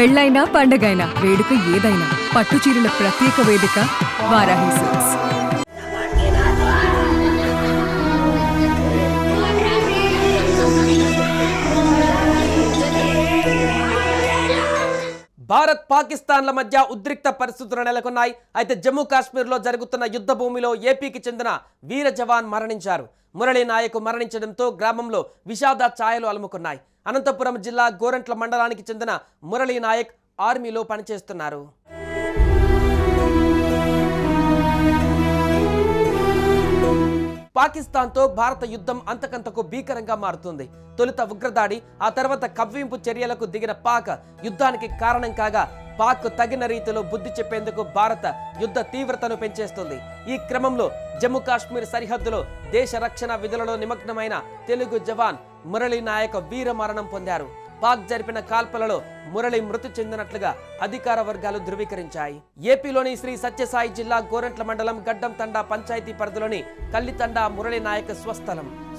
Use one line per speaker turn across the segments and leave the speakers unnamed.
పెళ్ళైనా పండగైనా వేడుక ఏదైనా పట్టు చీరల ప్రత్యేక వేదిక వారాహి సిల్క్స్.
భారత్ పాకిస్తాన్ల మధ్య ఉద్రిక్త పరిస్థితులు నెలకొన్నాయి. అయితే జమ్మూ కాశ్మీర్లో జరుగుతున్న యుద్ధ భూమిలో ఏపీకి చెందిన వీర జవాన్ మరణించారు. మురళీ నాయక్ మరణించడంతో గ్రామంలో విషాద ఛాయలు అలుముకున్నాయి. అనంతపురం జిల్లా గోరంట్ల మండలానికి చెందిన మురళీ నాయక్ ఆర్మీలో పనిచేస్తున్నారు. పాకిస్తాన్తో భారత యుద్ధం అంతకంతకు భీకరంగా మారుతుంది. తొలుత ఉగ్రదాడి, ఆ తర్వాత కవ్వింపు చర్యలకు దిగిన పాక్ యుద్ధానికి కారణం కాగా పాక్ తగిన రీతిలో బుద్ధి చెప్పేందుకు భారత యుద్ధ తీవ్రతను పెంచేస్తుంది. ఈ క్రమంలో జమ్మూ కాశ్మీర్ సరిహద్దులో దేశ రక్షణ విధులలో నిమగ్నమైన తెలుగు జవాన్ మురళీ నాయక్ వీర మరణం పొందారు. పాక్ జరిపిన కాల్పులలో మురళి మృతి చెందినట్లుగా అధికార వర్గాలు ధృవీకరించాయి. ఏపీలోని శ్రీ సత్యసాయి జిల్లా గోరంట్ల మండలం గడ్డం తండా పంచాయతీ పరిధిలోని కల్లితండా మురళి నాయక్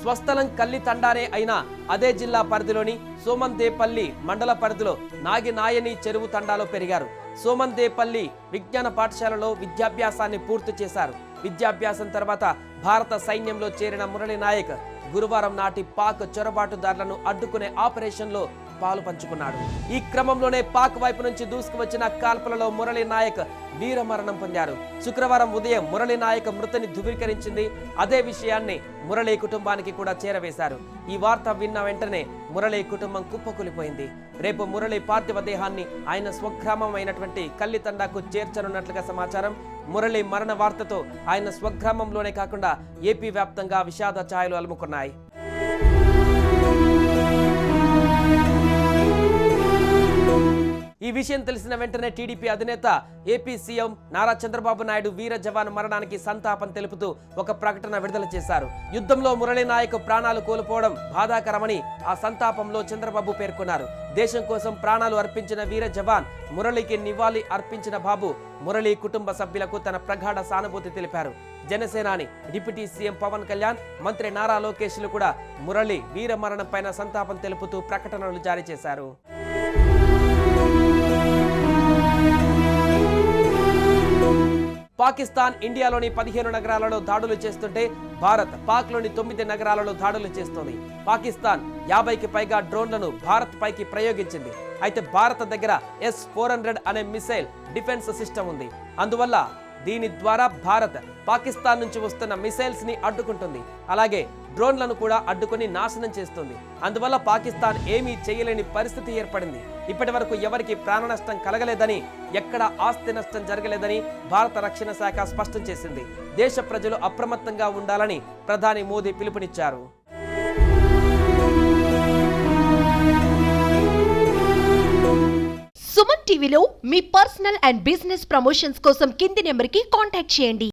స్వస్థలం కల్లితండానే అయినా అదే జిల్లా పరిధిలోని సోమందేపల్లి మండల పరిధిలో నాగినాయని చెరువు తండాలో పెరిగారు. సోమందేపల్లి విజ్ఞాన పాఠశాలలో విద్యాభ్యాసాన్ని పూర్తి చేశారు. విద్యాభ్యాసం తర్వాత భారత సైన్యంలో చేరిన మురళి నాయక్ గురువారం నాటి పాక్ చొరబాటుదారులను అడ్డుకునే ఆపరేషన్లో పాలు పంచుకున్నాడు. ఈ క్రమంలోనే పాక్ వైపు నుంచి దూసుకువచ్చిన కాల్పులలో మురళీ నాయక్ వీర మరణం పొందారు. శుక్రవారం ఉదయం మురళీ నాయక్ మృతిని ధృవీకరించింది. అదే విషయాన్ని మురళీ కుటుంబానికి కూడా చేరవేశారు. ఈ వార్త విన్న వెంటనే మురళీ కుటుంబం కుప్పకూలిపోయింది. రేపు మురళీ పార్థివ దేహాన్ని ఆయన స్వగ్రామం అయినటువంటి కల్లితండాకు చేర్చనున్నట్లుగా సమాచారం. మురళీ మరణ వార్తతో ఆయన స్వగ్రామంలోనే కాకుండా ఏపీ వ్యాప్తంగా విషాద ఛాయలు అలుముకున్నాయి. ఈ విషయం తెలిసిన వెంటనే టీడీపీ అధినేత ఏపీ సీఎం నారా చంద్రబాబు నాయుడు వీర జవాన్ మరణానికి సంతాపం తెలుపుతూ ఒక ప్రకటన విడుదల చేశారు. యుద్ధంలో మురళీ నాయక్ ప్రాణాలు కోల్పోవడం బాధాకరమని ఆ సంతాపంలో చంద్రబాబు పేర్కొన్నారు. దేశం కోసం ప్రాణాలు అర్పించిన వీర జవాన్ మురళీకి నివాళి అర్పించిన బాబు మురళీ కుటుంబ సభ్యులకు తన ప్రగాఢ సానుభూతి తెలిపారు. జనసేనాని డిప్యూటీ సీఎం పవన్ కళ్యాణ్, మంత్రి నారా లోకేష్లు కూడా మురళీ వీర మరణం పైన సంతాపం తెలుపుతూ ప్రకటనలు జారీ చేశారు. పాకిస్తాన్ ఇండియాలోని 15 నగరాలలో దాడులు చేస్తుంటే భారత్ పాక్లోని 9 నగరాలలో దాడులు చేస్తోంది. పాకిస్తాన్ 50కి పైగా డ్రోన్లను భారత్ పైకి ప్రయోగించింది. అయితే భారత్ దగ్గర S-400 అనే మిసైల్ డిఫెన్స్ సిస్టమ్ ఉంది. అందువల్ల దీని ద్వారా భారత్ పాకిస్తాన్ నుంచి వస్తున్న మిసైల్స్ ని అడ్డుకుంటుంది. అలాగే డ్రోన్లను కూడా అడ్డుకొని నాశనం చేస్తుంది. అందువల్ల పాకిస్తాన్ ఏమీ చేయలేని పరిస్థితి ఏర్పడింది. ఇప్పటి వరకు ఎవరికి ప్రాణ నష్టం కలగలేదని, ఎక్కడ ఆస్తి నష్టం జరగలేదని భారత రక్షణ శాఖ స్పష్టం చేసింది. దేశ ప్రజలు అప్రమత్తంగా ఉండాలని ప్రధాని మోదీ పిలుపునిచ్చారు.
సుమన్ టీవీలో మీ పర్సనల్ అండ్ బిజినెస్ ప్రమోషన్స్ కోసం కింది నెంబర్కి కాంటాక్ట్ చేయండి.